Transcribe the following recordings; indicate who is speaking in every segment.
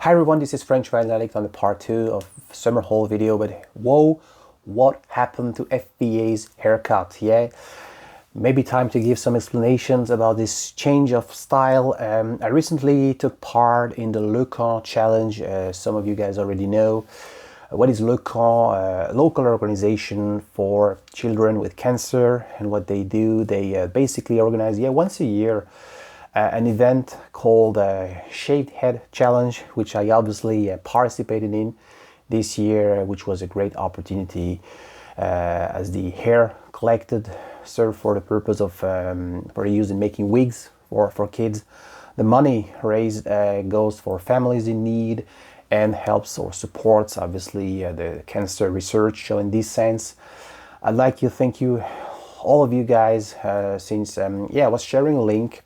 Speaker 1: Hi everyone, this is French Vinyl Addict on the part 2 of summer haul video, but whoa, what happened to FVA's haircut? Yeah, maybe time to give some explanations about this change of style. I recently took part in the Encore challenge. Some of you guys already know. What is Encore? A local organization for children with cancer, and what they do, they basically organize once a year an event called Shaved Head Challenge, which I obviously participated in this year, which was a great opportunity as the hair collected served for the purpose of for use in making wigs for kids. The money raised goes for families in need and helps or supports obviously the cancer research. So in this sense, I'd like to thank you, all of you guys, since I was sharing a link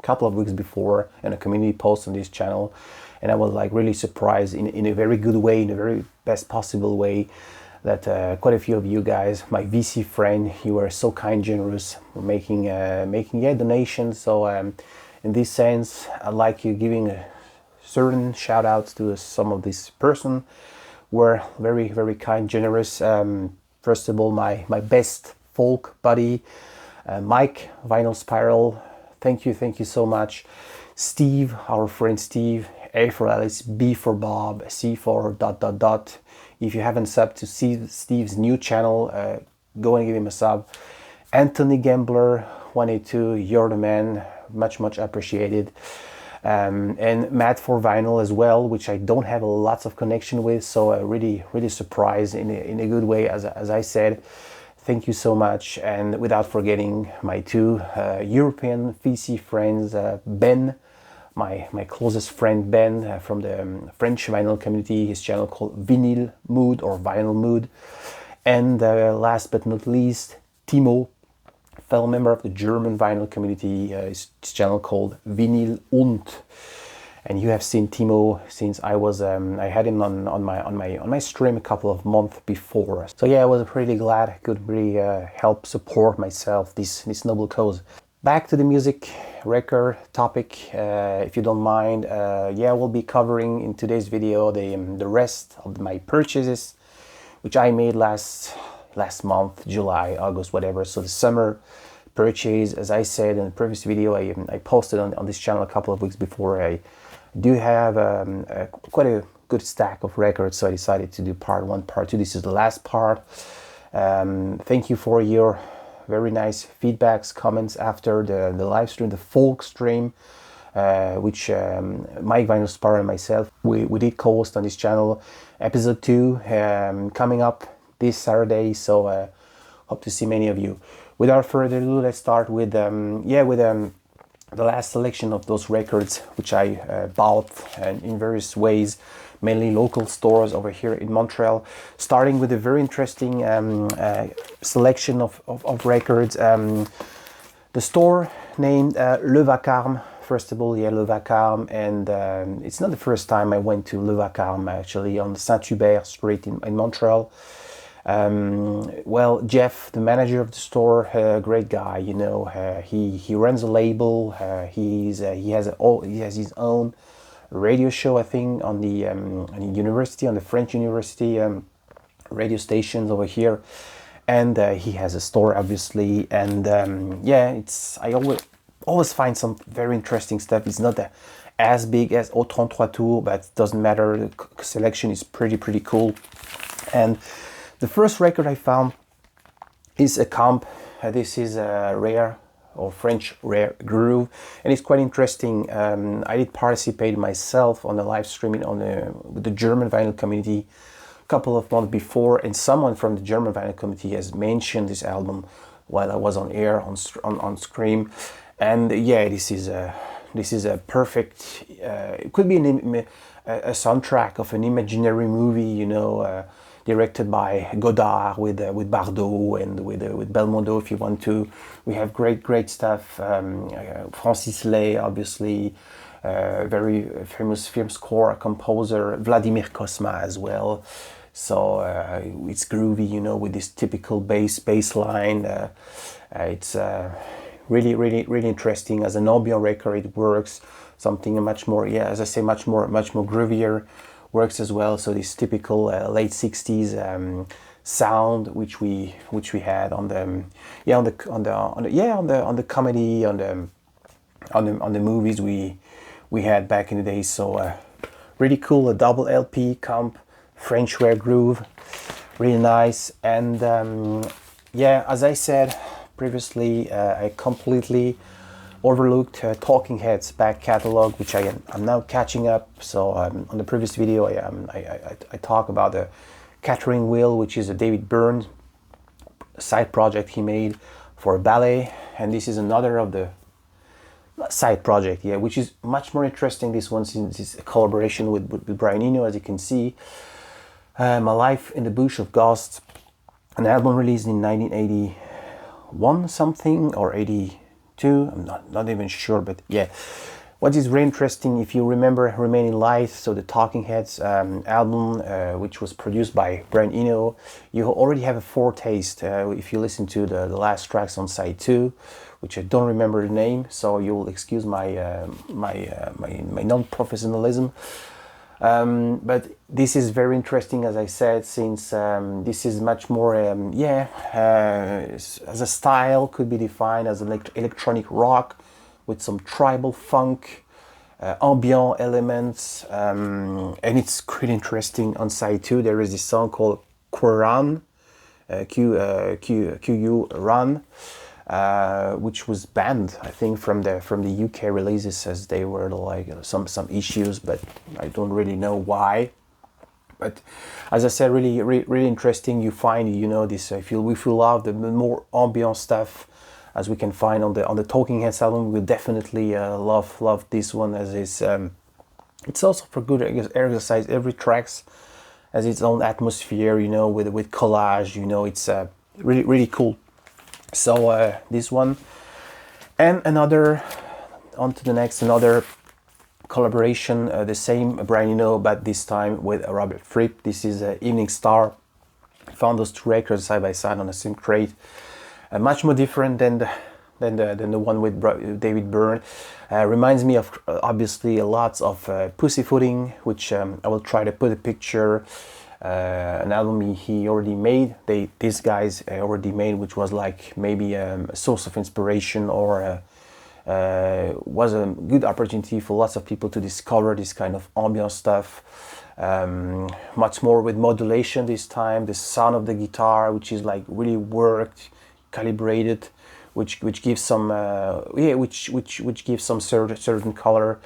Speaker 1: couple of weeks before in a community post on this channel, and I was like really surprised in a very good way, in a very best possible way, that quite a few of you guys, my VC friend, you were so kind, generous, making donations. So in this sense, I'd like you giving a certain shout outs to some of this person were very kind, generous. First of all, my best folk buddy, Mike Vinyl Spiral. Thank you so much. Steve, our friend Steve, A for Alice, B for Bob, C for ... If you haven't subbed to Steve's new channel, go and give him a sub. Anthony Gambler 182, you're the man, much appreciated. And Matt for Vinyl as well, which I don't have lots of connection with, so really surprised in a good way, as I said. Thank you so much, and without forgetting my two European VC friends, Ben, my closest friend Ben from the French vinyl community, his channel called Vinyl Mood or Vinyl Mood, and last but not least, Timo, fellow member of the German vinyl community, his channel called Vinyl und. And you have seen Timo since I was I had him on my stream a couple of months before. So yeah, I was pretty glad I could really help support myself this noble cause. Back to the music record topic, if you don't mind. We'll be covering in today's video the rest of my purchases, which I made last month, July, August, whatever. So the summer purchase, as I said in the previous video, I posted on this channel a couple of weeks before. I do have quite a good stack of records, so I decided to do part 1, part 2. This is the last part. Thank you for your very nice feedbacks, comments after the live stream, the folk stream, which Mike Vinyl Spar and myself, we did co-host on this channel. Episode 2 coming up this Saturday, so hope to see many of you. Without further ado, let's start with the last selection of those records, which I bought in various ways, mainly local stores over here in Montreal. Starting with a very interesting selection of records. The store named Le Vacarme. First of all, Le Vacarme, and it's not the first time I went to Le Vacarme, actually, on the St-Hubert street in Montreal. Well, Jeff, the manager of the store, great guy, you know. He runs a label. He has his own radio show, I think, on the French university radio stations over here, and he has a store, obviously. And I always find some very interesting stuff. It's not as big as Au 33 Tours, but it doesn't matter. The selection is pretty cool. And the first record I found is a comp. This is a rare or French rare groove, and it's quite interesting. I did participate myself on the live streaming with the German vinyl community a couple of months before, and someone from the German vinyl community has mentioned this album while I was on air on Scream. And this is a perfect. It could be a soundtrack of an imaginary movie, you know. Directed by Godard with Bardot and with Belmondo, if you want to. We have great stuff. Francis Lay, obviously, very famous film score composer. Vladimir Kosma as well. So it's groovy, you know, with this typical bass line. It's really interesting. As an ambient record, it works. something much more, yeah, as I say, much more groovier works as well. So this typical late 60s sound which we had on the comedy, on the movies we had back in the day. So really cool, a double LP comp, French ware groove, really nice. And yeah, as I said previously, I completely overlooked Talking Heads back catalog, which I'm now catching up. So on the previous video, I talk about the Catherine Wheel, which is a David Byrne side project he made for a ballet, and this is another of the side project, yeah, which is much more interesting. This one, since it's a collaboration with Brian Eno, as you can see. My Life in the Bush of Ghosts, an album released in 1981 something, or 82, I'm not even sure, but yeah. What is very interesting, if you remember Remain in Light, so the Talking Heads album, which was produced by Brian Eno, you already have a foretaste if you listen to the last tracks on side 2, which I don't remember the name, so you'll excuse my my non-professionalism. But this is very interesting, as I said, since this is much more, as a style, could be defined as electronic rock with some tribal funk, ambient elements, and it's pretty interesting. On side 2, there is this song called Quran, Q-U Run, which was banned, I think, from the UK releases, as they were like some issues, but I don't really know why. But as I said, really interesting. You find, this, if you love the more ambient stuff, as we can find on the Talking Heads album, we definitely love this one, as is. It's also for good exercise. Every track has its own atmosphere, with collage. It's really cool. So this one, and another, on to the next, another collaboration, the same Brian Eno, but this time with Robert Fripp. This is Evening Star. I found those two records side by side on the same crate. Much more different than the one with David Byrne. Reminds me of obviously lots of Pussyfooting, which I will try to put a picture. An album he already made. These guys already made, which was like maybe a source of inspiration, or was a good opportunity for lots of people to discover this kind of ambient stuff. Much more with modulation this time. The sound of the guitar, which is like really worked, calibrated, which gives some which gives some certain color.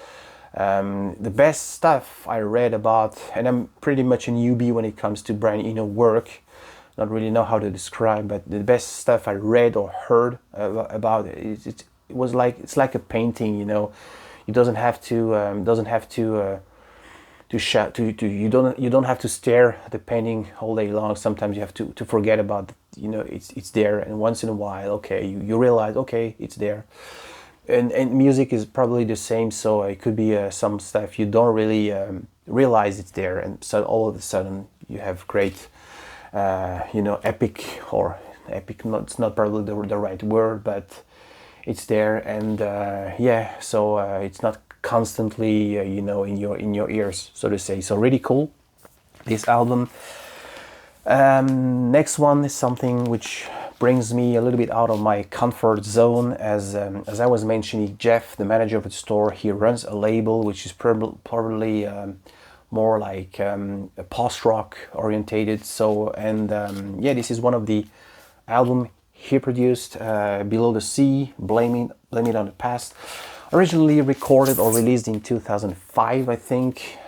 Speaker 1: The best stuff I read about, and I'm pretty much a newbie when it comes to Brian Eno work, not really know how to describe, but the best stuff I read or heard about it was like, it's like a painting, It doesn't have to you don't have to stare at the painting all day long. Sometimes you have to forget about it's there, and once in a while, okay, you realize, okay, it's there. And music is probably the same, so it could be some stuff you don't really realize it's there, and so all of a sudden you have great epic, or epic, it's not probably the right word, but it's there. And so it's not constantly in your ears, so to say. So really cool, this album. Next one is something which brings me a little bit out of my comfort zone. As I was mentioning, Jeff, the manager of the store, he runs a label which is probably more like a post-rock orientated. So, and this is one of the album he produced, Below the Sea, Blame It on the Past. Originally recorded or released in 2005, I think.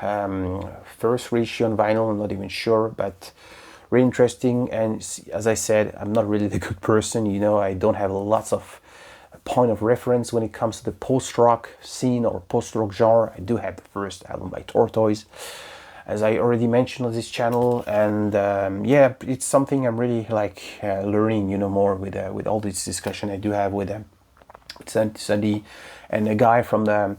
Speaker 1: First reissue on vinyl, I'm not even sure, but really interesting. And as I said, I'm not really the good person, I don't have lots of point of reference when it comes to the post-rock scene or post-rock genre. I do have the first album by Tortoise, as I already mentioned on this channel, and it's something I'm really learning, more with all this discussion I do have with Sandy, and a guy from the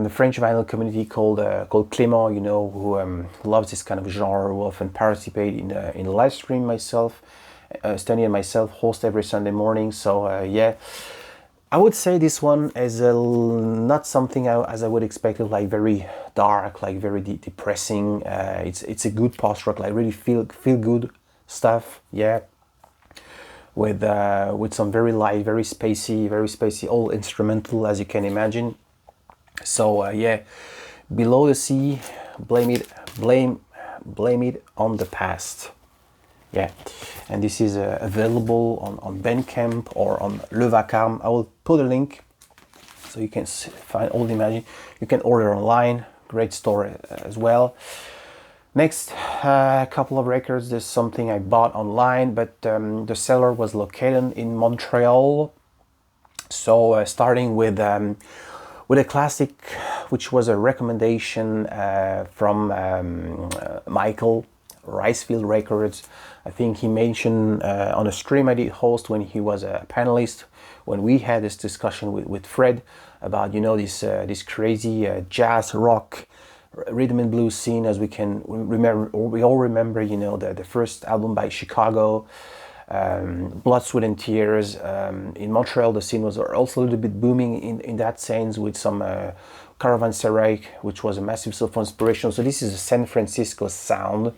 Speaker 1: French vinyl community called Clément, who loves this kind of genre, who often participate in a live stream myself, Stanley and myself host every Sunday morning. So I would say this one is not something as I would expect it, like very dark, like very depressing. It's a good post-rock, like really feel good stuff. Yeah, with some very light, very spacey, all instrumental as you can imagine. So yeah, Below the Sea, blame it on the past. Yeah, and this is available on Bandcamp or on Le Vacarme. I will put a link so you can find all the images. You can order online, great store as well. Next, a couple of records. There's something I bought online, but the seller was located in Montreal. So starting with a classic, which was a recommendation from Michael, Ricefield Records. I think he mentioned on a stream I did host when he was a panelist, when we had this discussion with Fred about, you know, this crazy jazz rock rhythm and blues scene, as we can remember, or we all remember, you know, the first album by Chicago, Blood, Sweat and Tears. In Montreal, the scene was also a little bit booming in that sense, with some Caravanserai, which was a massive source of inspiration. So this is a San Francisco sound,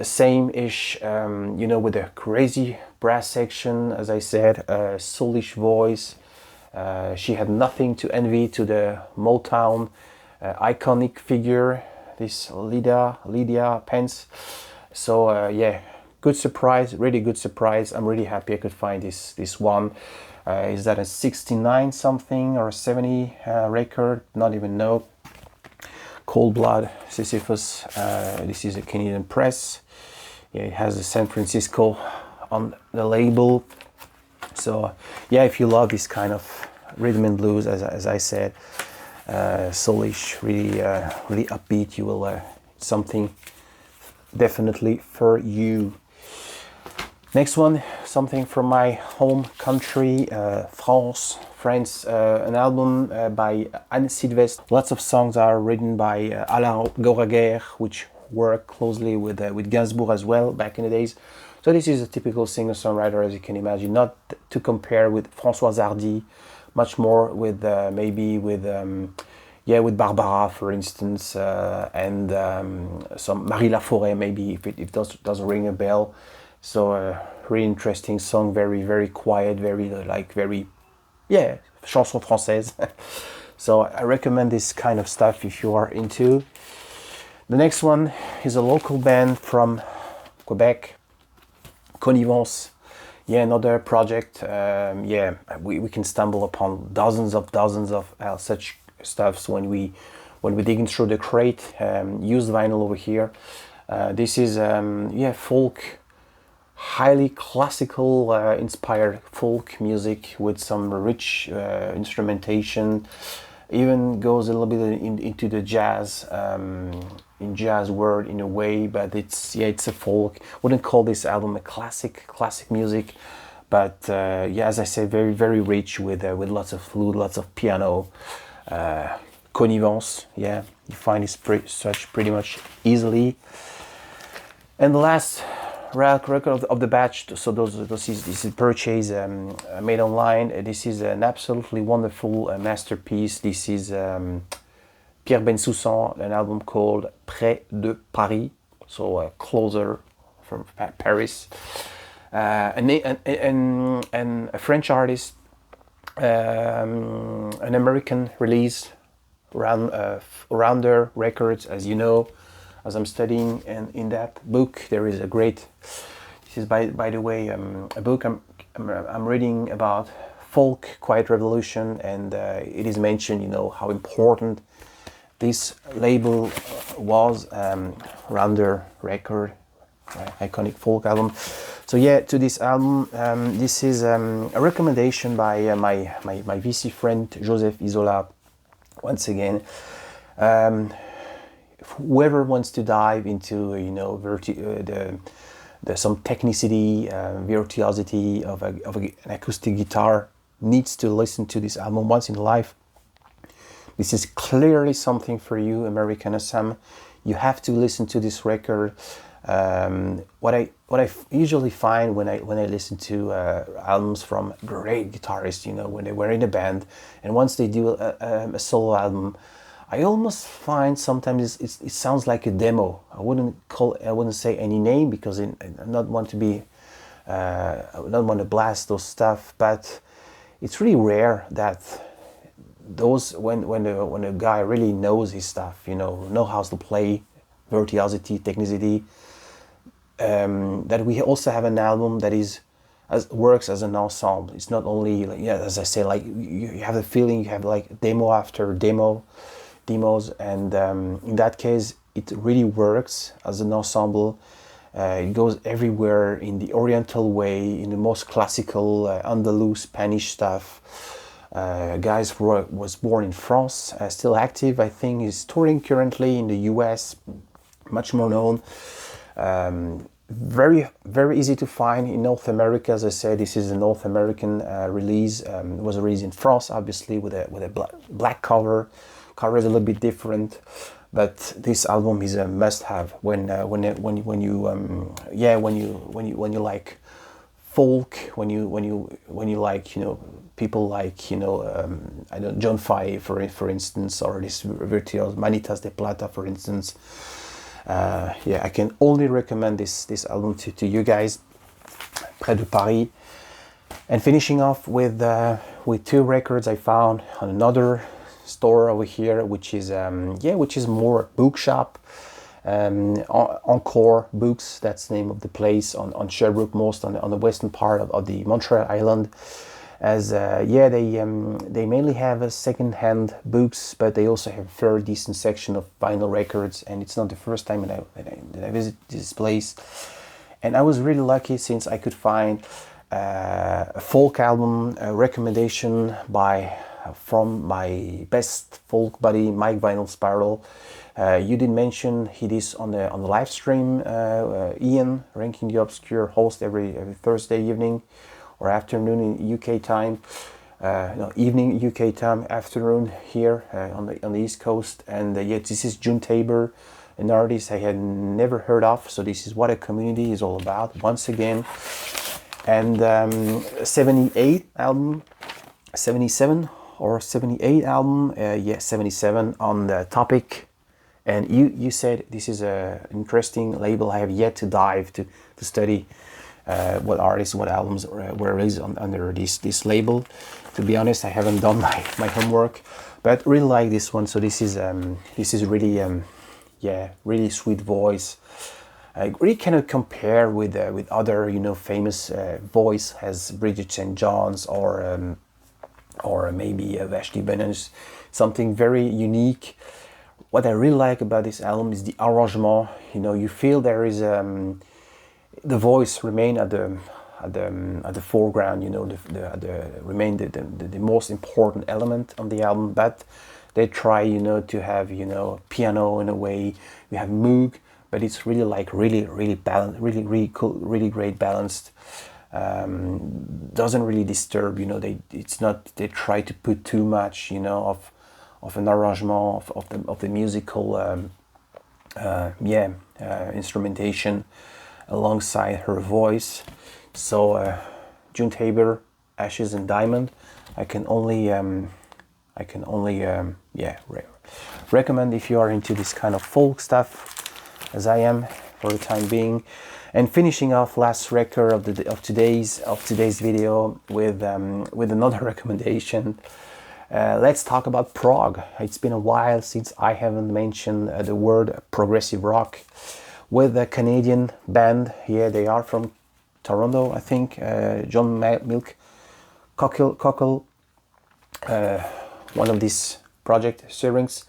Speaker 1: same-ish, you know, with a crazy brass section, as I said, a soulish voice. She had nothing to envy to the Motown iconic figure, this Lydia Pence. So yeah, good surprise, really good surprise. I'm really happy I could find this one. Is that a 69 something or a 70 record? Not even know. Cold Blood, Sisyphus. This is a Canadian press. Yeah, it has a San Francisco on the label. So yeah, if you love this kind of rhythm and blues, as I said, soulish, really upbeat, you will something definitely for you. Next one, something from my home country, France, an album by Anne Sylvestre. Lots of songs are written by Alain Goraguer, which worked closely with Gainsbourg as well back in the days. So this is a typical singer-songwriter, as you can imagine, not to compare with Françoise Hardy, much more with maybe with Barbara, for instance, and some Marie Laforêt, maybe, if it doesn't ring a bell. So really interesting song, very quiet, very chanson française. So I recommend this kind of stuff if you are into. The next one is a local band from Quebec, Connivence. Yeah, another project. Yeah, we can stumble upon dozens of such stuffs when we digging through the crate. Used vinyl over here. This is folk, highly classical inspired folk music with some rich instrumentation. Even goes a little bit into the jazz, in jazz world in a way, but it's a folk. Wouldn't call this album a classic music, but as I said, very rich with lots of flute, lots of piano. Connivence, yeah, you find this pretty much easily. And the last record of the batch, so this is purchase made online. This is an absolutely wonderful masterpiece. This is Pierre Bensoussan, an album called Près de Paris, so closer from Paris, and a French artist, an American release, Rounder Records, as you know. As I'm studying, and in that book there is a great. This is by the way a book I'm reading about folk quiet revolution, and it is mentioned, you know, how important this label was. Rounder Record, iconic folk album. So yeah, to this album, this is a recommendation by my VC friend Joseph Isola. Once again. Whoever wants to dive into, you know, some technicity, virtuosity of an acoustic guitar needs to listen to this album once in life. This is clearly something for you, American Assam. You have to listen to this record. What I usually find when I listen to albums from great guitarists, you know, when they were in a band, and once they do a solo album, I almost find sometimes it sounds like a demo. I wouldn't say any name because I not want to be I don't want to blast those stuff, but it's really rare that those when a guy really knows his stuff, you know how to play, virtuosity, technicity. That we also have an album that works as an ensemble. It's not only like, yeah, as I say, like you have the feeling you have like demo after demos, and in that case it really works as an ensemble. It goes everywhere in the Oriental way, in the most classical Andalus Spanish stuff. Guys was born in France, still active. I think he's touring currently in the US, much more known. Very easy to find in North America. As I said, this is a North American release. It was released in France, obviously, with a black cover. Cover is a little bit different, but this album is a must-have when you like folk, when you like, you know, people like, you know, I don't, John Fay for instance, or this virtuoso Manitas de Plata, for instance. I can only recommend this album to you guys. Près de Paris. And finishing off with 2 records I found on another store over here, which is more bookshop. Encore Books, that's the name of the place on Sherbrooke, most on the western part of the Montreal island. As they mainly have second-hand books, but they also have a very decent section of vinyl records, and it's not the first time that I visit this place. And I was really lucky since I could find a folk album, a recommendation from my best folk buddy, Mike Vinyl Spiral. You did mention he is on the live stream. Ian, Ranking the Obscure, host every Thursday evening or afternoon in UK time. Evening UK time, afternoon here on the East Coast. And this is St-Hubert, an artist I had never heard of. So this is what a community is all about, once again. And 78 album, 77 or 78 album, 77 on the Topic. And you said this is an interesting label. I have yet to dive to study what artists, what albums were released under this label. To be honest, I haven't done my homework, but really like this one. So this is really really sweet voice. I really cannot compare with other, you know, famous voice as Bridget St. John's or maybe Vashti Bennett's. Something very unique. What I really like about this album is the arrangement. You know, you feel there is the voice remain at the foreground. You know, the most important element on the album. But they try, you know, to have, you know, piano in a way. You have Moog, but it's really like really balanced, really cool, really great balanced. Doesn't really disturb. You know, they try to put too much, you know, of an arrangement of the musical instrumentation alongside her voice. So St-Hubert, Ashes and Diamond, I can only recommend if you are into this kind of folk stuff, as I am for the time being. And finishing off last record of today's video with another recommendation. Let's talk about prog. It's been a while since I haven't mentioned the word progressive rock with a Canadian band. Yeah, they are from Toronto, I think. John Milk Cockle, one of these project Syrinx,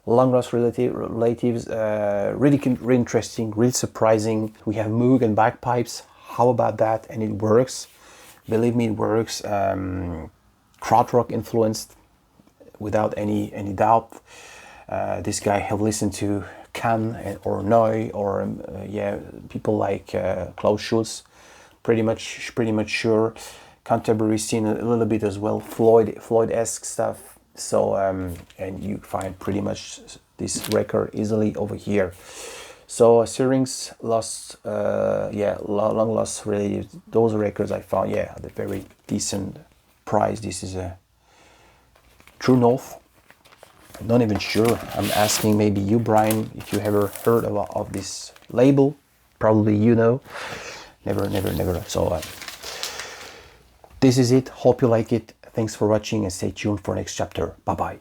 Speaker 1: Long Lost Relatives, really interesting, really surprising. We have Moog and bagpipes. How about that? And it works. Believe me, it works. Krautrock influenced, without any doubt. This guy have listened to Can or Neu or people like Klaus Schulze, pretty much sure. Canterbury scene a little bit as well, Floyd-esque stuff. So and you find pretty much this record easily over here. So Syrinx lost, yeah, long lost related. Those records I found, yeah, at a very decent price. This is a True North. I'm not even sure. I'm asking maybe you, Brian, if you ever heard of this label. Probably you know. Never. So this is it. Hope you like it. Thanks for watching and stay tuned for next chapter. Bye bye.